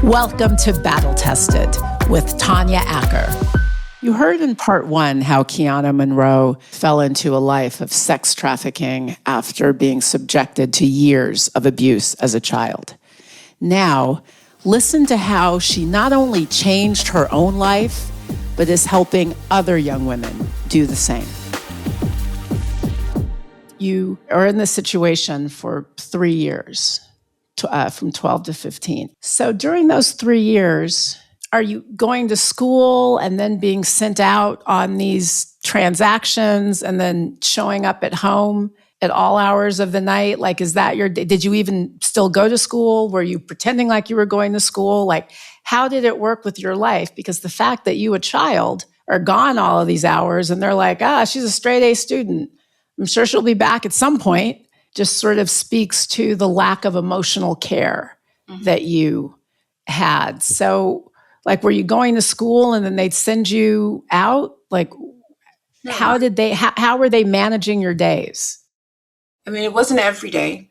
Welcome to Battletested with Tanya Acker. You heard in part one how Keyonna Monroe fell into a life of sex trafficking after being subjected to years of abuse as a child. Now, listen to how she not only changed her own life, but is helping other young women do the same. You are in this situation for 3 years. From 12 to 15. So during those 3 years, are you going to school and then being sent out on these transactions and then showing up at home at all hours of the night? Like, is that your, did you even still go to school? Were you pretending like you were going to school? Like, how did it work with your life? Because the fact that you, a child, are gone all of these hours and they're like, she's a straight A student. I'm sure she'll be back at some point. Just sort of speaks to the lack of emotional care that you had. So, like, were you going to school and then they'd send you out? Like, No. how were they managing your days? I mean, it wasn't every day,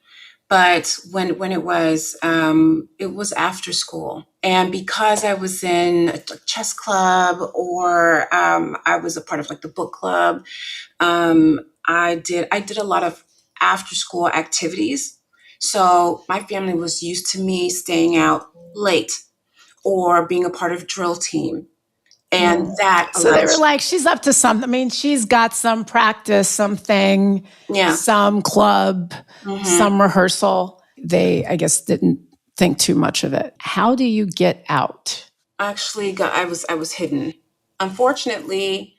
but when it was after school. And because I was in a chess club or I was a part of like the book club, I did a lot of after school activities. So my family was used to me staying out late or being a part of drill team. And that So they were like, she's up to something. I mean, she's got some practice, something, some club, some rehearsal. They, I guess, didn't think too much of it. How do you get out? Actually, I was hidden. Unfortunately,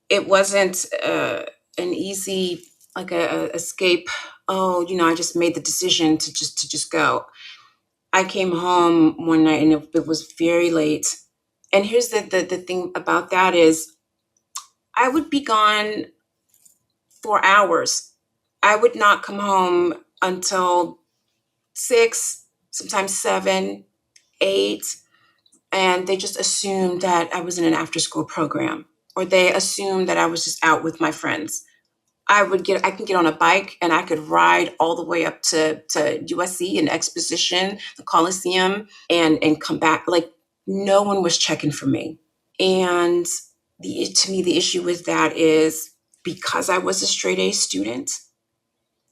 it wasn't an easy like a escape. I just made the decision to just go. I came home one night and it was very late. And here's the thing about that is I would be gone for hours. I would not come home until 6, sometimes 7, 8. And they just assumed that I was in an after school program, or they assumed that I was just out with my friends. I can get on a bike and I could ride all the way up to USC and Exposition, the Coliseum, and come back. Like, no one was checking for me. And to me, the issue with that is because I was a straight A student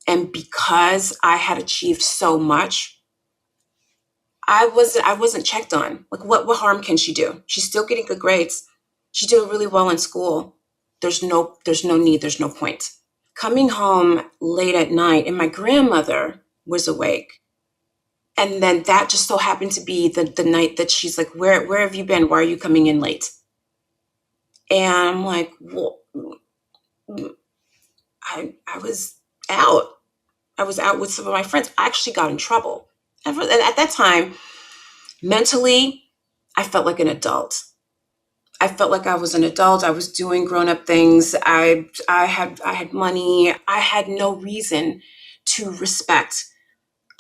and because I had achieved so much, I wasn't checked on. Like, what harm can she do? She's still getting good grades. She's doing really well in school. There's no need. There's no point. Coming home late at night and my grandmother was awake. And then that just so happened to be the night that she's like, where have you been? Why are you coming in late? And I'm like, well, I was out. I was out with some of my friends. I actually got in trouble. And at that time, mentally, I felt like an adult. I felt like I was an adult. I was doing grown-up things. I had money. I had no reason to respect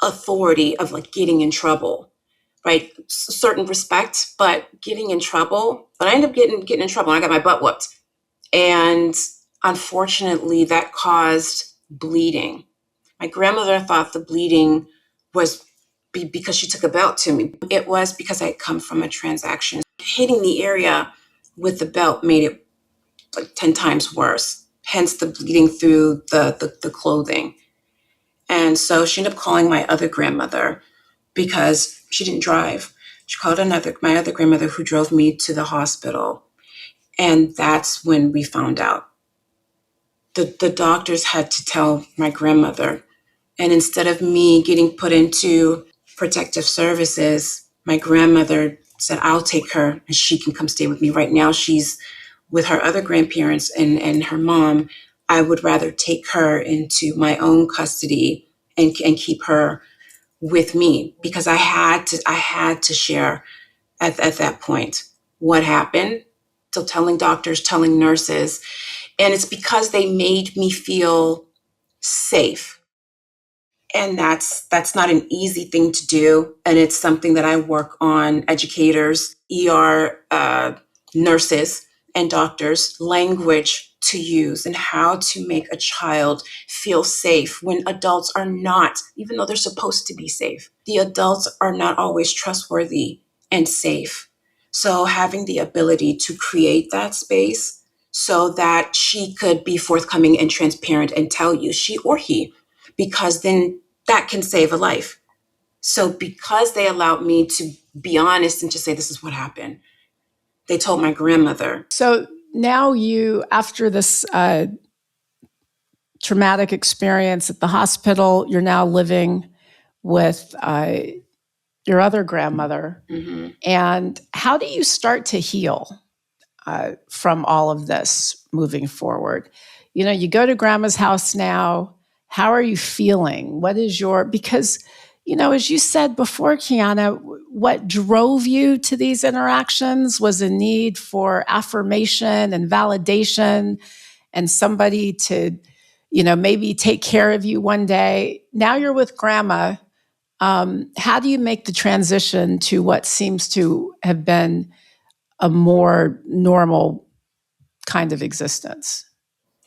authority of like getting in trouble, right? Certain respect, but getting in trouble. But I ended up getting in trouble. And I got my butt whooped. And unfortunately, that caused bleeding. My grandmother thought the bleeding was because she took a belt to me. It was because I had come from a transaction. Hitting the area with the belt made it like 10 times worse, hence the bleeding through the clothing. And so she ended up calling my other grandmother because she didn't drive. She called my other grandmother who drove me to the hospital. And that's when we found out. The doctors had to tell my grandmother. And instead of me getting put into protective services, my grandmother said, I'll take her and she can come stay with me. Right now, she's with her other grandparents and her mom. I would rather take her into my own custody and keep her with me because I had to share at that point what happened. So telling doctors, telling nurses, and it's because they made me feel safe. And that's not an easy thing to do. And it's something that I work on educators, ER nurses, and doctors, language to use and how to make a child feel safe when adults are not, even though they're supposed to be safe. The adults are not always trustworthy and safe. So having the ability to create that space so that she could be forthcoming and transparent and tell you, she or he, because then that can save a life. So because they allowed me to be honest and just say, this is what happened, they told my grandmother. So now you, after this traumatic experience at the hospital, you're now living with your other grandmother. Mm-hmm. And how do you start to heal from all of this moving forward? You know, you go to grandma's house now. How are you feeling? What is because, you know, as you said before, Keyonna, what drove you to these interactions was a need for affirmation and validation and somebody to, you know, maybe take care of you one day. Now you're with grandma. How do you make the transition to what seems to have been a more normal kind of existence?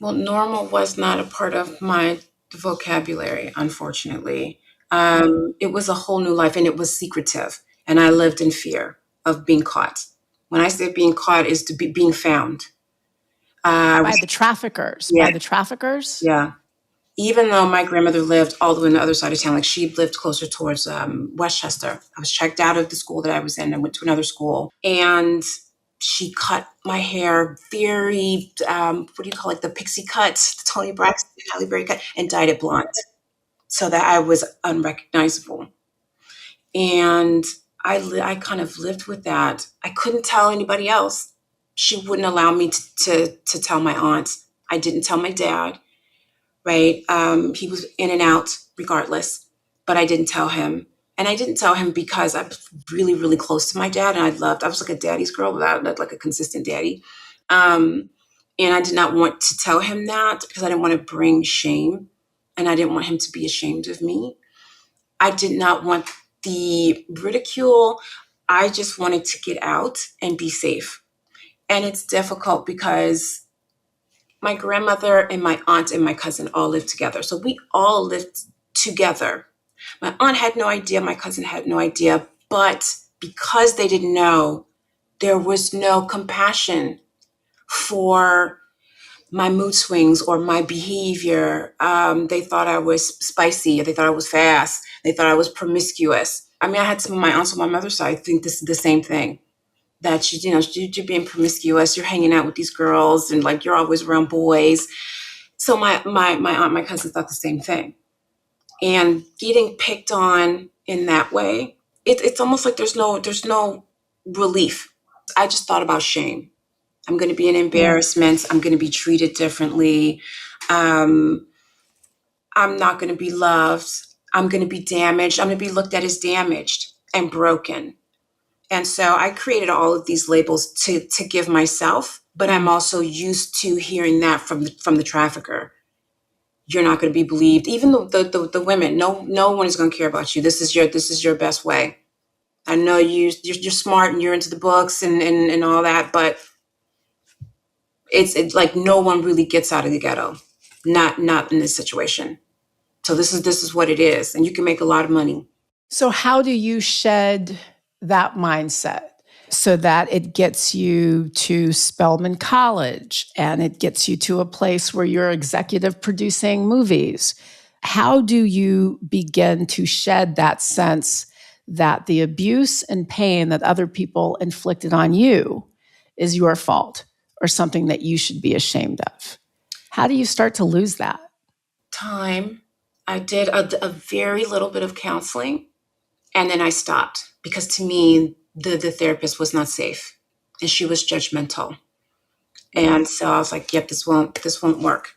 Well, normal was not a part of my vocabulary, unfortunately. It was a whole new life and it was secretive. And I lived in fear of being caught. When I say being caught, is to be being found. By the traffickers? Yeah, By the traffickers? yeah. Even though my grandmother lived all the way on the other side of town, like she lived closer towards Westchester. I was checked out of the school that I was in and went to another school. And she cut my hair very, what do you call it, the pixie cut, the Tony Braxton, Halle Berry cut, and dyed it blonde so that I was unrecognizable. And I kind of lived with that. I couldn't tell anybody else. She wouldn't allow me to tell my aunt. I didn't tell my dad. Right? He was in and out regardless, but I didn't tell him. And I didn't tell him because I was really, really close to my dad and I was like a daddy's girl without like a consistent daddy. And I did not want to tell him that because I didn't want to bring shame and I didn't want him to be ashamed of me. I did not want the ridicule. I just wanted to get out and be safe. And it's difficult because my grandmother and my aunt and my cousin all lived together. So we all lived together. My aunt had no idea. My cousin had no idea. But because they didn't know, there was no compassion for my mood swings or my behavior. They thought I was spicy. They thought I was fast. They thought I was promiscuous. I mean, I had some of my aunts on my mother's side think this is the same thing. That you're being promiscuous, you're hanging out with these girls, and like you're always around boys. So my aunt, my cousin thought the same thing, and getting picked on in that way, it's almost like there's no relief. I just thought about shame. I'm going to be an embarrassment. I'm going to be treated differently. I'm not going to be loved. I'm going to be damaged. I'm going to be looked at as damaged and broken. And so I created all of these labels to give myself, but I'm also used to hearing that from the trafficker. You're not going to be believed. Even the women, no one is going to care about you. This is your best way. I know you're smart and you're into the books and all that, but it's like no one really gets out of the ghetto, not in this situation. So this is what it is, and you can make a lot of money. So how do you shed that mindset so that it gets you to Spelman College and it gets you to a place where you're executive producing movies? How do you begin to shed that sense that the abuse and pain that other people inflicted on you is your fault or something that you should be ashamed of? How do you start to lose that? Time. I did a very little bit of counseling. And then I stopped because to me, the therapist was not safe and she was judgmental. And so I was like, yep, this won't work.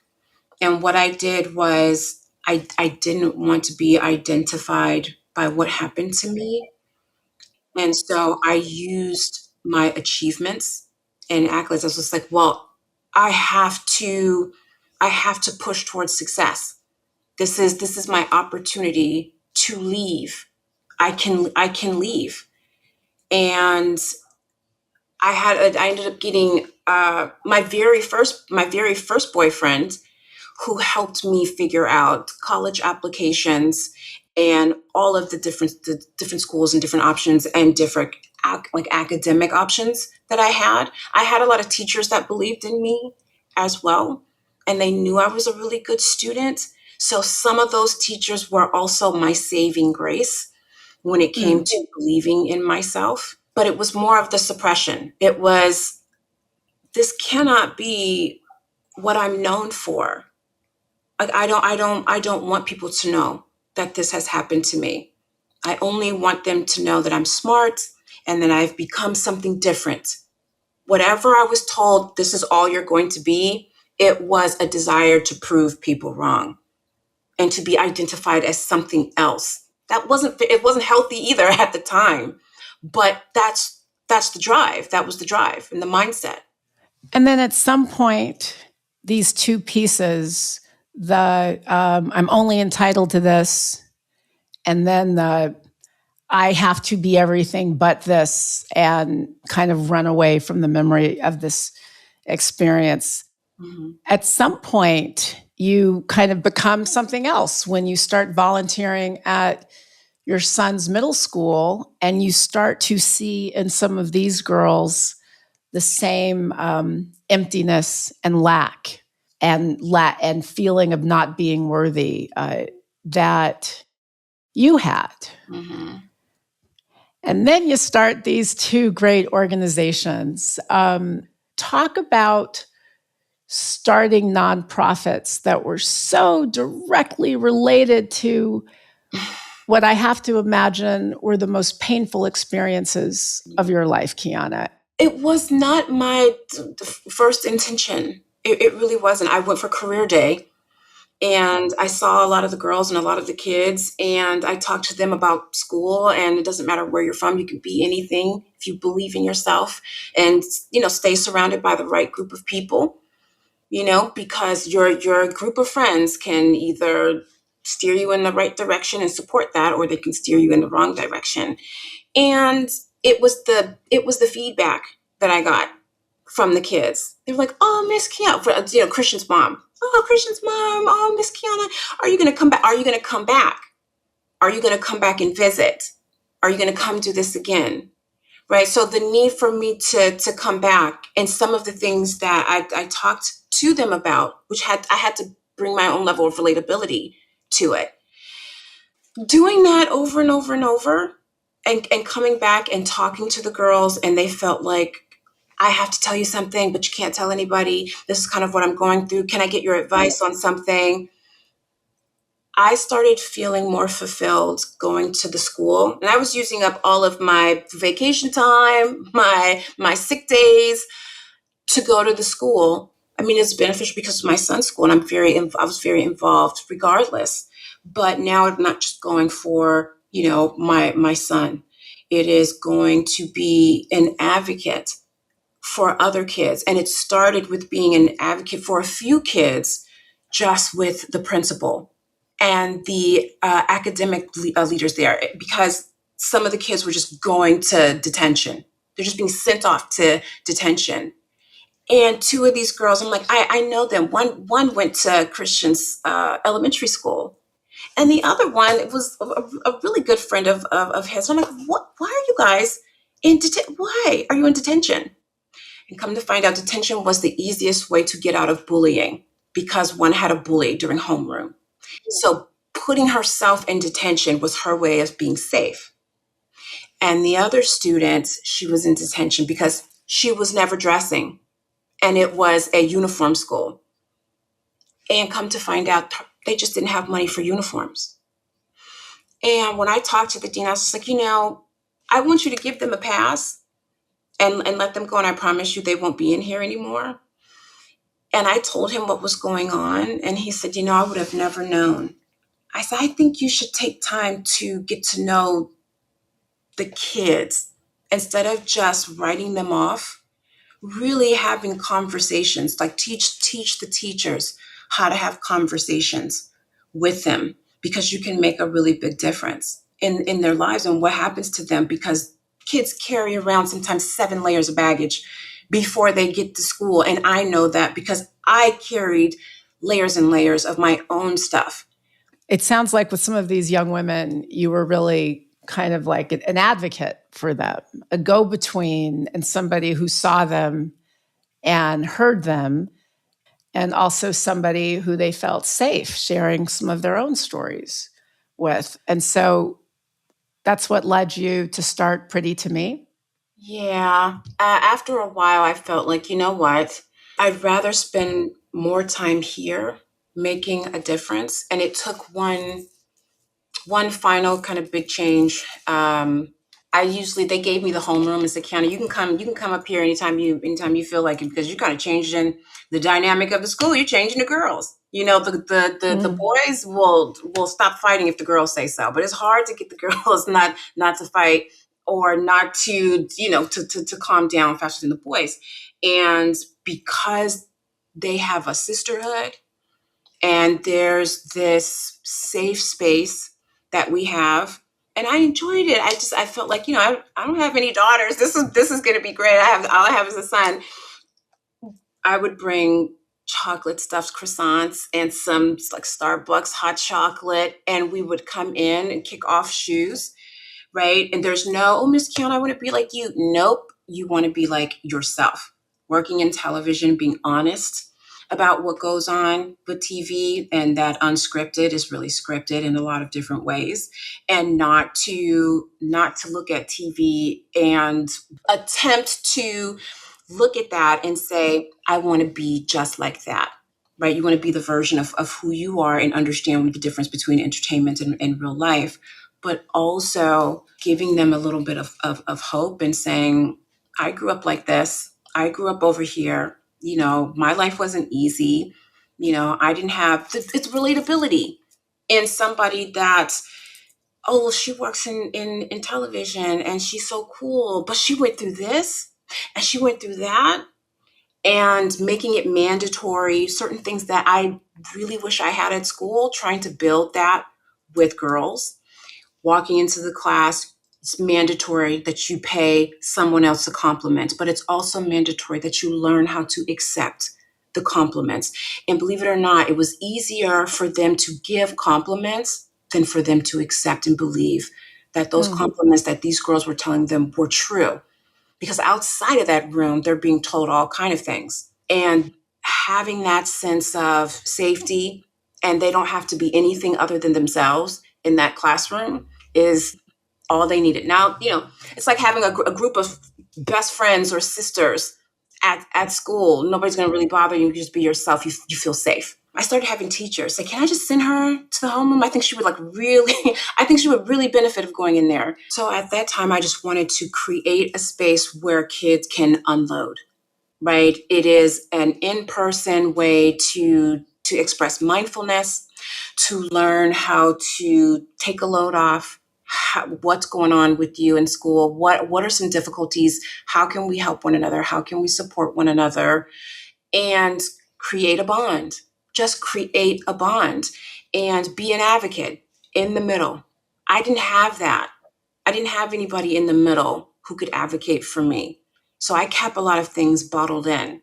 And what I did was I didn't want to be identified by what happened to me. And so I used my achievements and accolades. I was just like, well, I have to push towards success. This is my opportunity to leave. I can leave. And I ended up getting my very first boyfriend, who helped me figure out college applications and all of the different schools and different options and different like academic options that I had. I had a lot of teachers that believed in me as well, and they knew I was a really good student. So some of those teachers were also my saving grace when it came to believing in myself. But it was more of the suppression. It was, this cannot be what I'm known for. Like, I don't want people to know that this has happened to me. I only want them to know that I'm smart and that I've become something different. Whatever I was told, this is all you're going to be, it was a desire to prove people wrong and to be identified as something else. It wasn't healthy either at the time, but that's the drive. That was the drive and the mindset. And then at some point, these two pieces, the I'm only entitled to this, and then the I have to be everything but this, and kind of run away from the memory of this experience. Mm-hmm. At some point, you kind of become something else when you start volunteering at your son's middle school, and you start to see in some of these girls the same emptiness and lack and feeling of not being worthy that you had. Mm-hmm. And then you start these two great organizations. Talk about starting nonprofits that were so directly related to what I have to imagine were the most painful experiences of your life, Keyonna. It was not my first intention. It really wasn't. I went for career day, and I saw a lot of the girls and a lot of the kids, and I talked to them about school, and it doesn't matter where you're from. You can be anything if you believe in yourself and, stay surrounded by the right group of people, because your group of friends can either steer you in the right direction and support that, or they can steer you in the wrong direction. And it was the feedback that I got from the kids. They were like, "Oh, Miss Keyonna," Christian's mom. "Oh, Christian's mom. Oh, Miss Keyonna, are you going to come back? Are you going to come back? Are you going to come back and visit? Are you going to come do this again?" Right. So the need for me to come back, and some of the things that I talked to them about, which I had to bring my own level of relatability to it. Doing that over and over and over, and coming back and talking to the girls, and they felt like, "I have to tell you something, but you can't tell anybody. This is kind of what I'm going through. Can I get your advice on something?" I started feeling more fulfilled going to the school, and I was using up all of my vacation time, my sick days to go to the school. I mean, it's beneficial because of my son's school, and I was very involved regardless. But now I'm not just going for, my son. It is going to be an advocate for other kids. And it started with being an advocate for a few kids, just with the principal and the academic leaders there, because some of the kids were just going to detention. They're just being sent off to detention. And two of these girls, I'm like, I know them. One went to Christian's elementary school, and the other one was a really good friend of his. I'm like, why are you guys in detention? Why are you in detention? And come to find out, detention was the easiest way to get out of bullying, because one had a bully during homeroom. So putting herself in detention was her way of being safe. And the other student, she was in detention because she was never dressing, and it was a uniform school. And come to find out, they just didn't have money for uniforms. And when I talked to the dean, I was just like, I want you to give them a pass and let them go. And I promise you they won't be in here anymore. And I told him what was going on. And he said, I would have never known. I said, I think you should take time to get to know the kids instead of just writing them off. Really having conversations, like teach the teachers how to have conversations with them, because you can make a really big difference in their lives and what happens to them, because kids carry around sometimes 7 layers of baggage before they get to school. And I know that because I carried layers and layers of my own stuff. It sounds like with some of these young women, you were really kind of like an advocate for them, a go-between, and somebody who saw them and heard them, and also somebody who they felt safe sharing some of their own stories with. And so that's what led you to start Pretty to Me? Yeah. After a while, I felt like, you know what? I'd rather spend more time here making a difference. And it took one final kind of big change. They gave me the homeroom and said, Keyonna, you can come up here anytime you feel like it, because you're kind of changing the dynamic of the school. You're changing the girls. You know, the boys will stop fighting if the girls say so, but it's hard to get the girls not to fight, or not to, to calm down faster than the boys. And because they have a sisterhood, and there's this safe space that we have, and I enjoyed it. I felt like, I don't have any daughters. This is going to be great. All I have is a son. I would bring chocolate stuffed croissants and some like Starbucks hot chocolate, and we would come in and kick off shoes, right? And there's no, oh, Miss Keyonna, I want to be like you. Nope. You want to be like yourself. Working in television, being honest about what goes on with TV, and that unscripted is really scripted in a lot of different ways, and not to look at TV and attempt to look at that and say, I want to be just like that. Right? You want to be the version of who you are, and understand the difference between entertainment and real life, but also giving them a little bit of hope, and saying, I grew up like this. I grew up over here. My life wasn't easy. I didn't have, it's relatability in somebody that, oh, well, she works in television and she's so cool, but she went through this and she went through that. And making it mandatory, certain things that I really wish I had at school, trying to build that with girls. Walking into the class, it's mandatory that you pay someone else a compliment, but it's also mandatory that you learn how to accept the compliments. And believe it or not, it was easier for them to give compliments than for them to accept and believe that those compliments that these girls were telling them were true. Because outside of that room, they're being told all kind of things. And having that sense of safety, and they don't have to be anything other than themselves in that classroom, is all they needed. Now, it's like having a group of best friends or sisters at school. Nobody's going to really bother you. You just be yourself. You feel safe. I started having teachers say, can I just send her to the homeroom? I think she would really benefit of going in there. So at that time, I just wanted to create a space where kids can unload, right? It is an in-person way to express mindfulness, to learn how to take a load off, what's going on with you in school, what are some difficulties, how can we help one another, how can we support one another, and create a bond. Just create a bond and be an advocate in the middle. I didn't have that. I didn't have anybody in the middle who could advocate for me. So I kept a lot of things bottled in.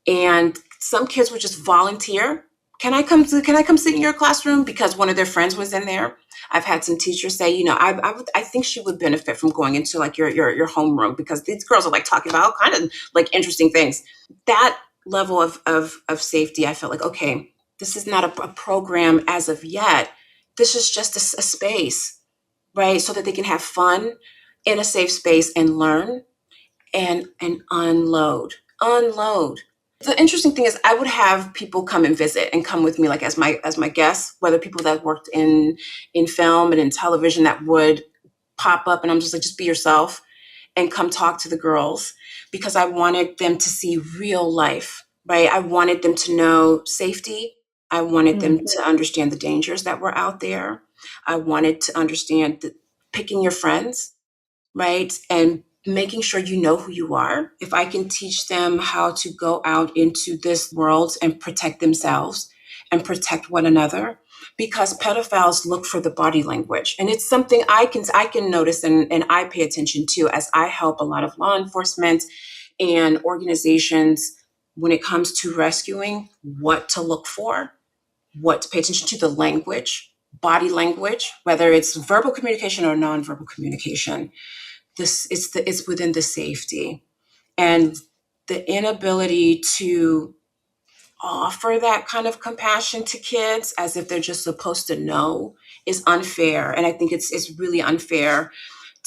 And some kids would just volunteer. Can I come sit in your classroom because one of their friends was in there? I've had some teachers say, I think she would benefit from going into like your homeroom, because these girls are like talking about all kind of like interesting things. That level of safety, I felt like, okay, this is not a program as of yet. This is just a space, right? So that they can have fun in a safe space and learn and unload. The interesting thing is I would have people come and visit and come with me like as my guests, whether people that worked in film and in television that would pop up, and I'm just like, just be yourself and come talk to the girls, because I wanted them to see real life, right? I wanted them to know safety. I wanted them to understand the dangers that were out there. I wanted to understand picking your friends, right? And making sure you know who you are. If I can teach them how to go out into this world and protect themselves and protect one another, because pedophiles look for the body language. And it's something I can notice and I pay attention to as I help a lot of law enforcement and organizations, when it comes to rescuing, what to look for, what to pay attention to, the language, body language, whether it's verbal communication or nonverbal communication. It's within the safety, and the inability to offer that kind of compassion to kids as if they're just supposed to know is unfair. And I think it's really unfair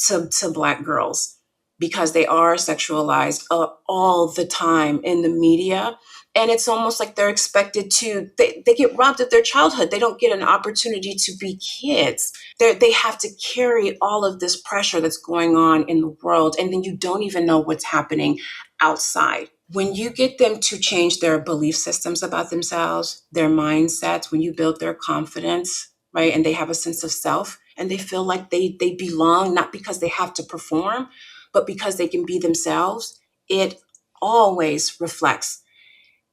to Black girls because they are sexualized all the time in the media. And it's almost like they're expected to, they get robbed of their childhood. They don't get an opportunity to be kids. They have to carry all of this pressure that's going on in the world. And then you don't even know what's happening outside. When you get them to change their belief systems about themselves, their mindsets, when you build their confidence, right, and they have a sense of self, and they feel like they belong, not because they have to perform, but because they can be themselves, it always reflects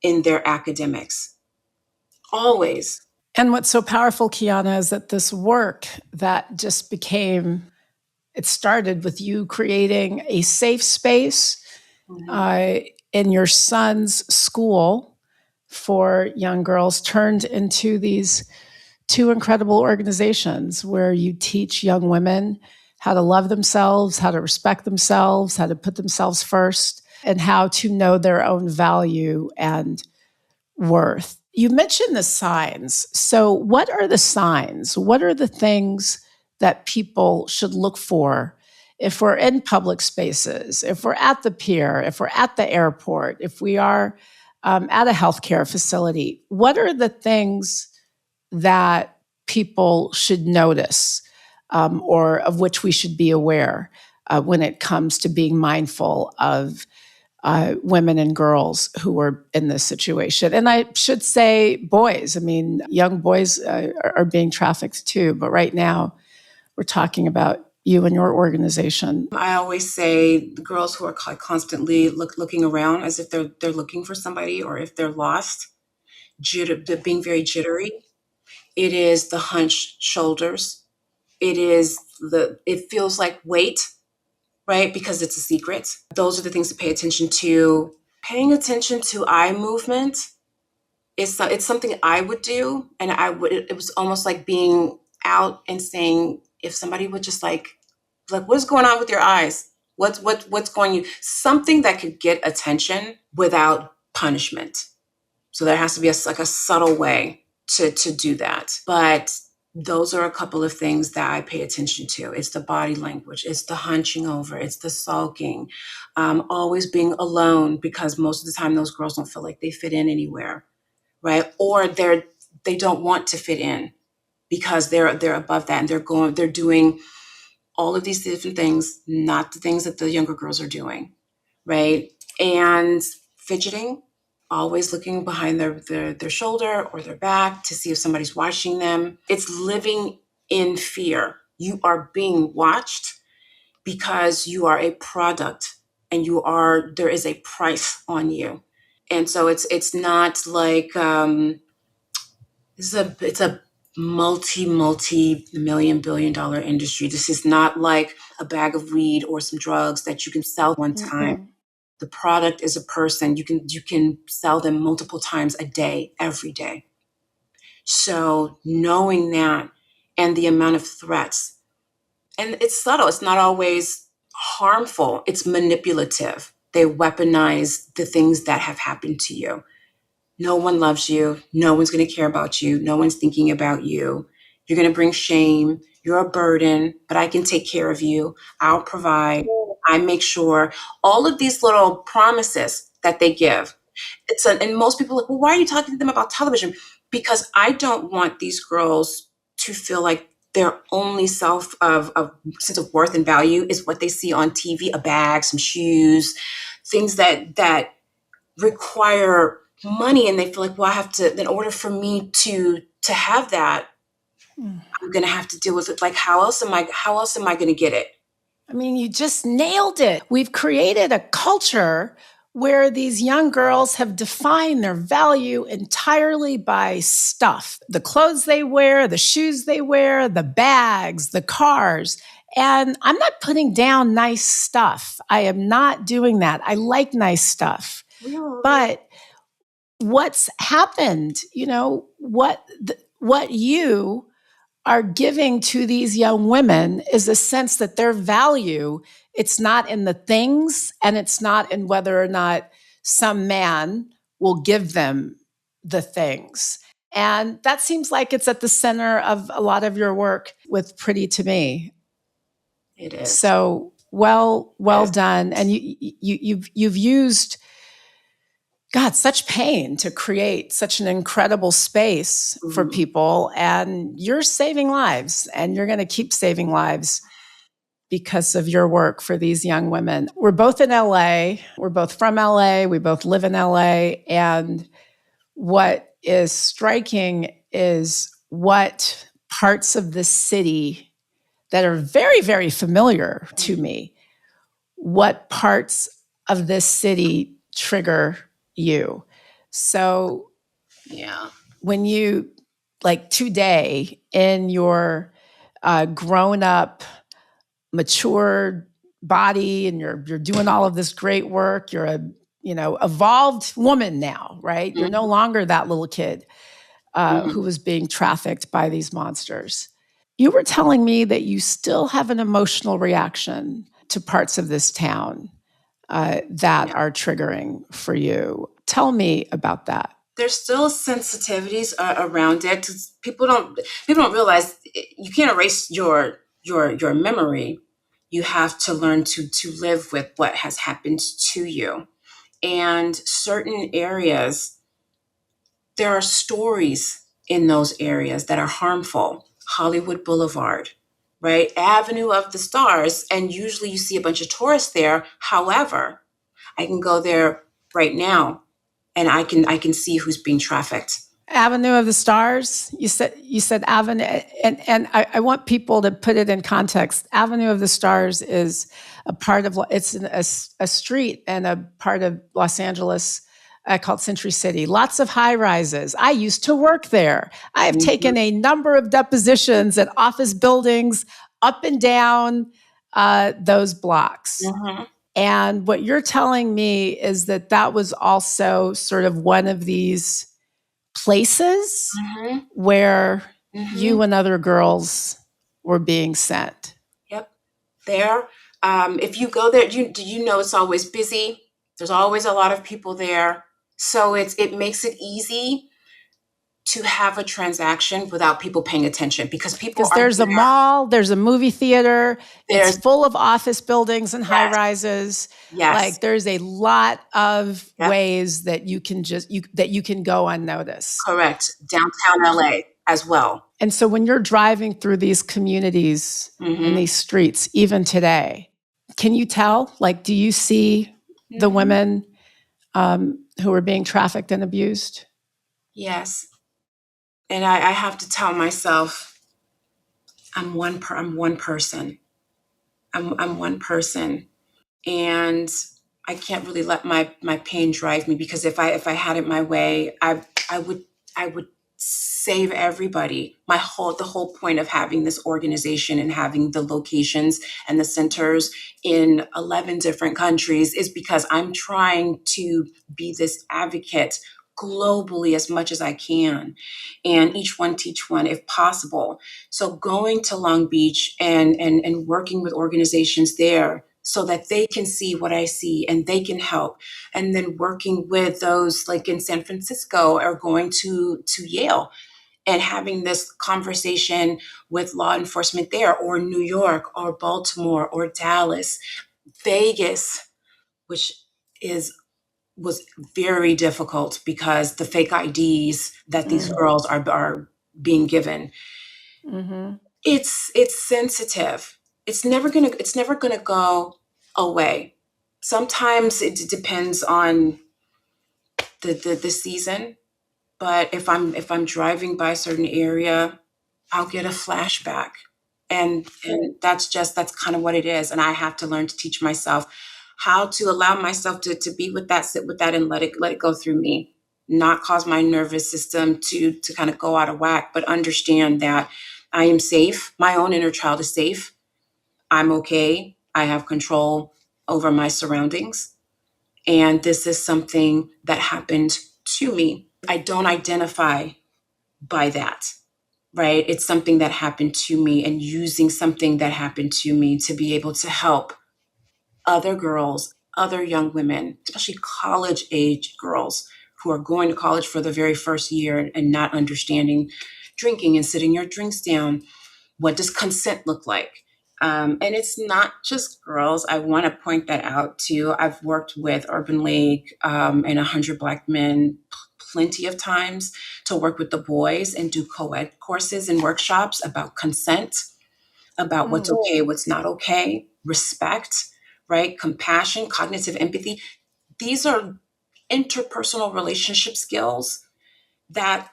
in their academics. Always. And what's so powerful, Keyonna, is that this work that just became, it started with you creating a safe space in your son's school for young girls, turned into these two incredible organizations where you teach young women how to love themselves, how to respect themselves, how to put themselves first, and how to know their own value and worth. You mentioned the signs. So, what are the signs? What are the things that people should look for if we're in public spaces, if we're at the pier, if we're at the airport, if we are at a healthcare facility? What are the things that people should notice or of which we should be aware when it comes to being mindful of women and girls who are in this situation? And I should say boys. I mean, young boys are being trafficked too. But right now, we're talking about you and your organization. I always say the girls who are constantly looking around as if they're looking for somebody, or if they're lost, being very jittery. It is the hunched shoulders. It feels like weight, right? Because it's a secret. Those are the things to pay attention to. Paying attention to eye movement it's something I would do. And it was almost like being out and saying, if somebody would just like, what's going on with your eyes? What's going, something that could get attention without punishment. So there has to be a subtle way to do that. But those are a couple of things that I pay attention to. It's the body language. It's the hunching over. It's the sulking. Always being alone, because most of the time those girls don't feel like they fit in anywhere, right? Or they don't want to fit in because they're above that, and they're doing all of these different things, not the things that the younger girls are doing, right? And fidgeting, always looking behind their shoulder or their back to see if somebody's watching them. It's living in fear. You are being watched because you are a product, and there is a price on you. And so it's not like it's a multi-million-billion-dollar industry. This is not like a bag of weed or some drugs that you can sell one time. Mm-hmm. The product is a person. You can sell them multiple times a day, every day. So knowing that, and the amount of threats, and it's subtle. It's not always harmful. It's manipulative. They weaponize the things that have happened to you. No one loves you. No one's going to care about you. No one's thinking about you. You're going to bring shame. You're a burden, but I can take care of you. I'll provide. I make sure. All of these little promises that they give. And most people are like, well, why are you talking to them about television? Because I don't want these girls to feel like their only sense of worth and value is what they see on TV, a bag, some shoes, things that require money, and they feel like, well, I have to, in order for me to have that, I'm going to have to deal with it. Like, how else am I going to get it? I mean, you just nailed it. We've created a culture where these young girls have defined their value entirely by stuff, the clothes they wear, the shoes they wear, the bags, the cars. And I'm not putting down nice stuff. I am not doing that. I like nice stuff. But what's happened, what you are giving to these young women is a sense that their value, it's not in the things, and it's not in whether or not some man will give them the things. And that seems like it's at the center of a lot of your work with Pretty to Me. It is. So well done. And you've used, God, such pain to create such an incredible space for people, and you're saving lives, and you're going to keep saving lives because of your work for these young women. We're both in LA. We're both from LA. We both live in LA. And what is striking is what parts of the city that are very, very familiar to me, what parts of this city trigger you. So, when you, like today, in your grown up, mature body, and you're doing all of this great work, you're a evolved woman now, right? You're no longer that little kid who was being trafficked by these monsters. You were telling me that you still have an emotional reaction to parts of this town that are triggering for you. Tell me about that. There's still sensitivities around it. People don't realize you can't erase your memory. You have to learn to live with what has happened to you. And certain areas, there are stories in those areas that are harmful. Hollywood Boulevard, right? Avenue of the Stars. And usually you see a bunch of tourists there. However, I can go there right now and I can see who's being trafficked. Avenue of the Stars. You said Avenue, and I want people to put it in context. Avenue of the Stars is a part of, it's a street and a part of Los Angeles called Century City. Lots of high rises. I used to work there. I have taken a number of depositions at office buildings up and down those blocks. And what you're telling me is that was also sort of one of these places where you and other girls were being sent. Yep. There. If you go there, do you know it's always busy? There's always a lot of people there. So it makes it easy to have a transaction without people paying attention, because there's a mall, there's a movie theater, it's full of office buildings and high rises. Yes. Like there's a lot of ways that you can go unnoticed. Correct. Downtown LA as well. And so when you're driving through these communities in these streets, even today, can you tell, like, do you see the women who are being trafficked and abused? Yes. And I have to tell myself, I'm one person. I'm one person, and I can't really let my pain drive me, because if I had it my way, I would save everybody. The whole point of having this organization and having the locations and the centers in 11 different countries is because I'm trying to be this advocate globally as much as I can, and each one teach one if possible. So going to Long Beach and working with organizations there so that they can see what I see and they can help. And then working with those like in San Francisco, or going to Yale and having this conversation with law enforcement there, or New York or Baltimore or Dallas, Vegas, which was very difficult because the fake IDs that these girls are being given. It's sensitive. It's never gonna go away. Sometimes it depends on the season, but if I'm driving by a certain area, I'll get a flashback, and that's kind of what it is. And I have to learn to teach myself how to allow myself to be with that, sit with that, and let it go through me, not cause my nervous system to kind of go out of whack, but understand that I am safe. My own inner child is safe. I'm okay. I have control over my surroundings. And this is something that happened to me. I don't identify by that, right? It's something that happened to me, and using something that happened to me to be able to help other girls, other young women, especially college age girls who are going to college for the very first year and not understanding drinking and sitting your drinks down. What does consent look like? And it's not just girls. I want to point that out too. I've worked with Urban League and 100 Black Men plenty of times to work with the boys and do co-ed courses and workshops about consent, about what's okay, what's not okay, respect, right? Compassion, cognitive empathy. These are interpersonal relationship skills that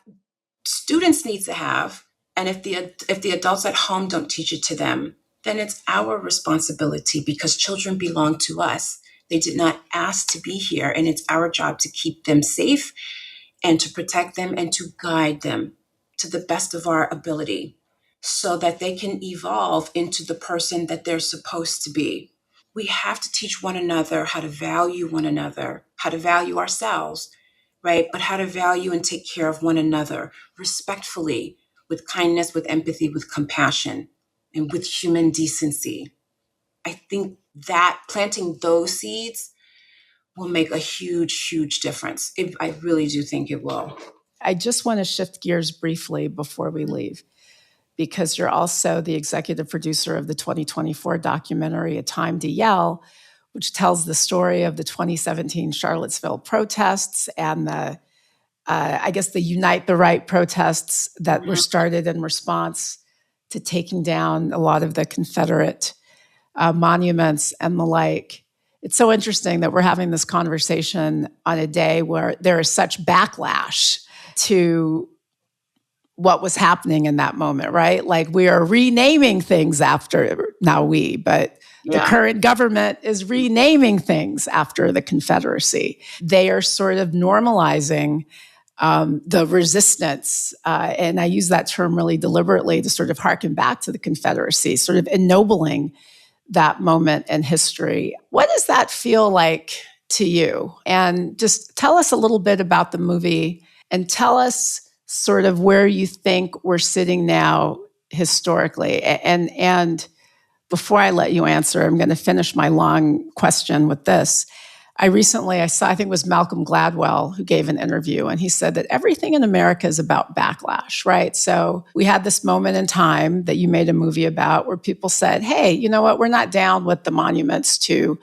students need to have. And if the adults at home don't teach it to them, then it's our responsibility, because children belong to us. They did not ask to be here, and it's our job to keep them safe and to protect them and to guide them to the best of our ability so that they can evolve into the person that they're supposed to be. We have to teach one another how to value one another, how to value ourselves, right? But how to value and take care of one another respectfully, with kindness, with empathy, with compassion, and with human decency. I think that planting those seeds will make a huge, huge difference. I really do think it will. I just want to shift gears briefly before we leave, because you're also the executive producer of the 2024 documentary, A Time to Yell, which tells the story of the 2017 Charlottesville protests and the Unite the Right protests that were started in response to taking down a lot of the Confederate monuments and the like. It's so interesting that we're having this conversation on a day where there is such backlash to what was happening in that moment, right? Like, we are renaming things after, not we, but the current government is renaming things after the Confederacy. They are sort of normalizing the resistance. And I use that term really deliberately to sort of harken back to the Confederacy, sort of ennobling that moment in history. What does that feel like to you? And just tell us a little bit about the movie, and tell us sort of where you think we're sitting now historically. And before I let you answer, I'm going to finish my long question with this. I saw, I think it was Malcolm Gladwell who gave an interview, and he said that everything in America is about backlash, right? So we had this moment in time that you made a movie about where people said, hey, you know what? We're not down with the monuments to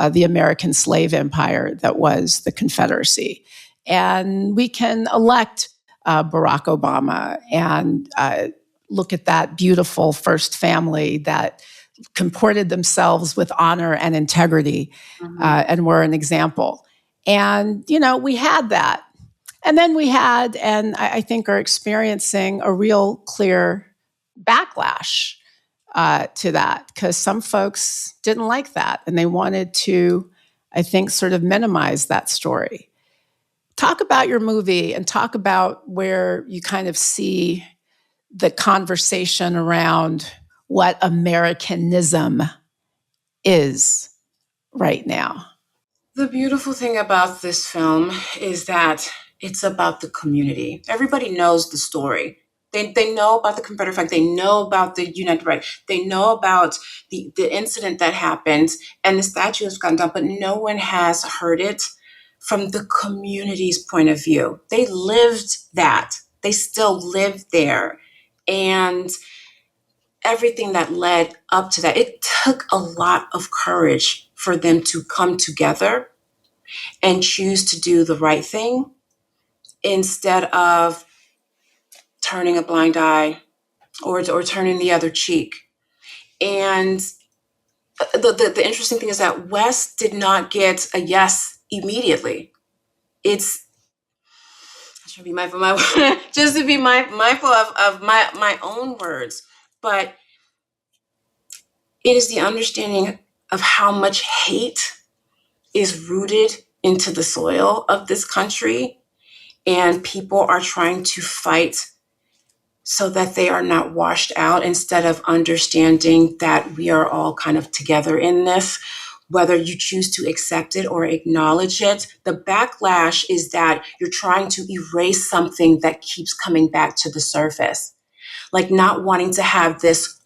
the American slave empire that was the Confederacy. And we can elect Barack Obama and look at that beautiful first family that comported themselves with honor and integrity, and were an example. And, we had that. And then we had, and I think are experiencing, a real clear backlash to that, because some folks didn't like that and they wanted to, I think, sort of minimize that story. Talk about your movie and talk about where you kind of see the conversation around what Americanism is right now. The beautiful thing about this film is that it's about the community. Everybody knows the story. They know about the Confederate flag. They know about the United Right. They know about the incident that happened, and the statue has gotten down, but no one has heard it from the community's point of view. They lived that. They still live there. And everything that led up to that, it took a lot of courage for them to come together and choose to do the right thing instead of turning a blind eye or turning the other cheek. And the interesting thing is that Wes did not get a yes immediately. I should be mindful of my just to be mindful of my own words, but it is the understanding of how much hate is rooted into the soil of this country, and people are trying to fight so that they are not washed out, instead of understanding that we are all kind of together in this, whether you choose to accept it or acknowledge it. The backlash is that you're trying to erase something that keeps coming back to the surface, like not wanting to have this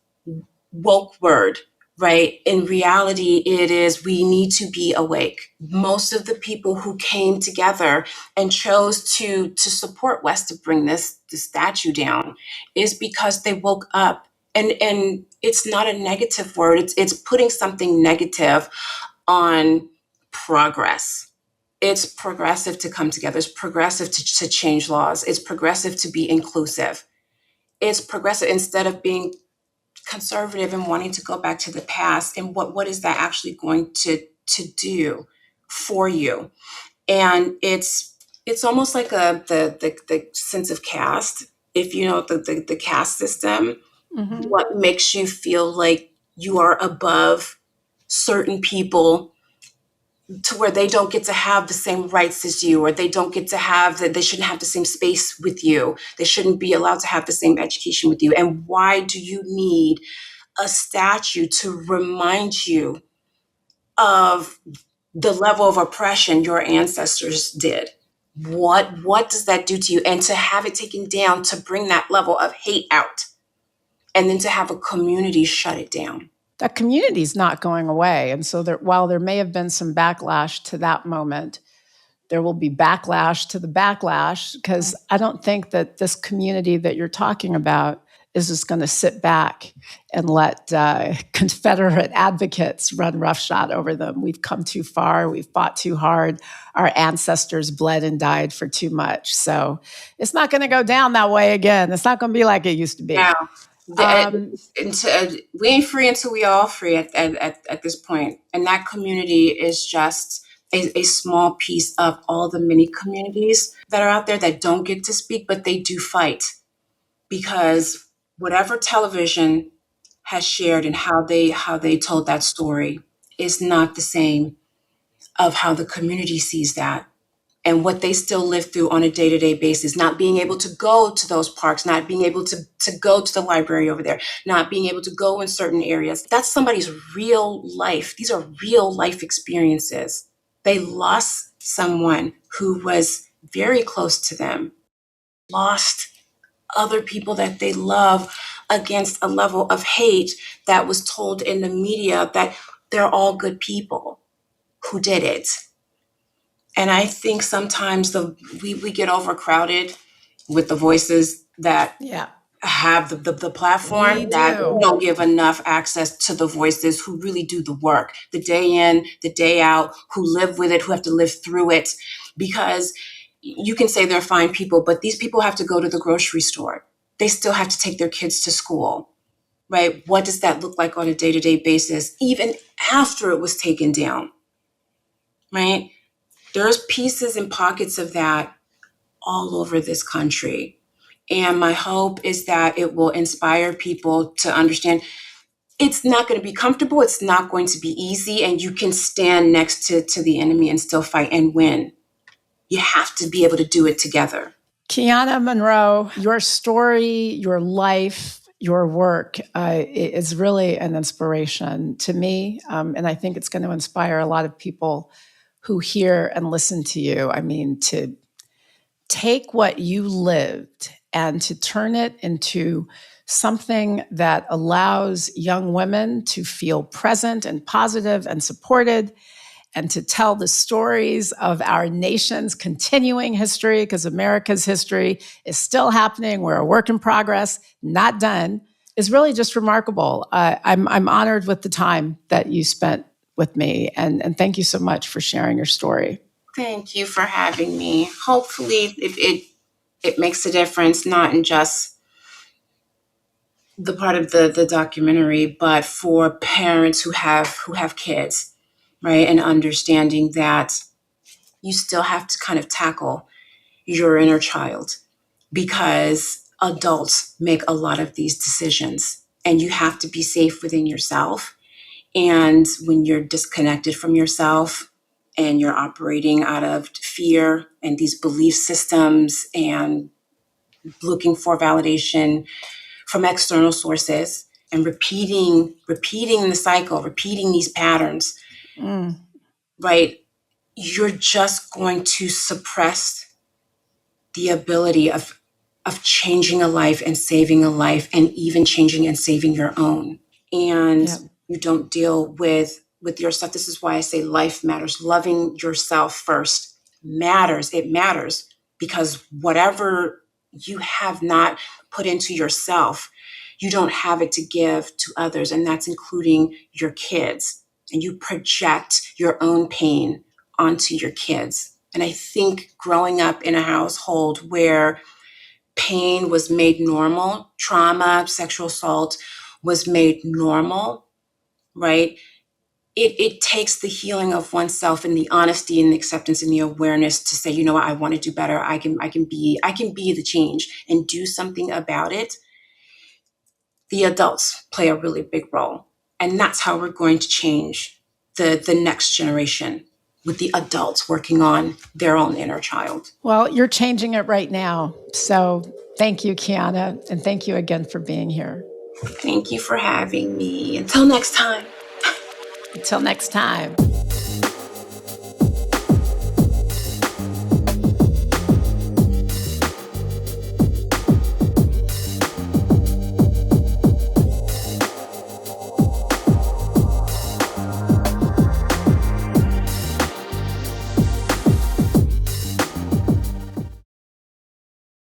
woke word, right? In reality, it is we need to be awake. Most of the people who came together and chose to support West to bring this statue down is because they woke up. And it's not a negative word. It's putting something negative on progress. It's progressive to come together. It's progressive to change laws. It's progressive to be inclusive. It's progressive instead of being conservative and wanting to go back to the past. And what is that actually going to do for you? And it's almost like the sense of caste. If you know the caste system, what makes you feel like you are above certain people, to where they don't get to have the same rights as you, or they don't get to have that, they shouldn't have the same space with you, they shouldn't be allowed to have the same education with you. And why do you need a statue to remind you of the level of oppression your ancestors did? What does that do to you? And to have it taken down to bring that level of hate out, and then to have a community shut it down. That community is not going away. And so while there may have been some backlash to that moment, there will be backlash to the backlash, because I don't think that this community that you're talking about is just going to sit back and let Confederate advocates run roughshod over them. We've come too far. We've fought too hard. Our ancestors bled and died for too much. So it's not going to go down that way again. It's not going to be like it used to be. Now, we ain't free until we all free at this point. And that community is just a small piece of all the many communities that are out there that don't get to speak, but they do fight. Because whatever television has shared and how they told that story is not the same of how the community sees that, and what they still live through on a day-to-day basis, not being able to go to those parks, not being able to go to the library over there, not being able to go in certain areas. That's somebody's real life. These are real life experiences. They lost someone who was very close to them, lost other people that they love against a level of hate that was told in the media that they're all good people who did it. And I think sometimes we get overcrowded with the voices that have the platform, that we don't give enough access to the voices who really do the work, the day in, the day out, who live with it, who have to live through it. Because you can say they're fine people, but these people have to go to the grocery store. They still have to take their kids to school, right? What does that look like on a day-to-day basis, even after it was taken down, right? There's pieces and pockets of that all over this country. And my hope is that it will inspire people to understand it's not going to be comfortable. It's not going to be easy. And you can stand next to the enemy and still fight and win. You have to be able to do it together. Keyonna Monroe, your story, your life, your work is really an inspiration to me. And I think it's going to inspire a lot of people who hear and listen to you. I mean, to take what you lived and to turn it into something that allows young women to feel present and positive and supported, and to tell the stories of our nation's continuing history, because America's history is still happening. We're a work in progress, not done, is really just remarkable. I'm honored with the time that you spent with me, and thank you so much for sharing your story. Thank you for having me. Hopefully it makes a difference, not in just the part of the documentary, but for parents who have kids, right? And understanding that you still have to kind of tackle your inner child, because adults make a lot of these decisions, and you have to be safe within yourself. And when you're disconnected from yourself and you're operating out of fear and these belief systems and looking for validation from external sources and repeating the cycle, repeating these patterns, right? You're just going to suppress the ability of changing a life and saving a life, and even changing and saving your own. And you don't deal with your stuff. This is why I say life matters. Loving yourself first matters. It matters, because whatever you have not put into yourself, you don't have it to give to others, and that's including your kids. And you project your own pain onto your kids. And I think growing up in a household where pain was made normal, trauma, sexual assault was made normal, right? It takes the healing of oneself and the honesty and the acceptance and the awareness to say, you know what, I want to do better. I can be the change and do something about it. The adults play a really big role. And that's how we're going to change the next generation, with the adults working on their own inner child. Well, you're changing it right now. So thank you, Keyonna. And thank you again for being here. Thank you for having me. Until next time. Until next time.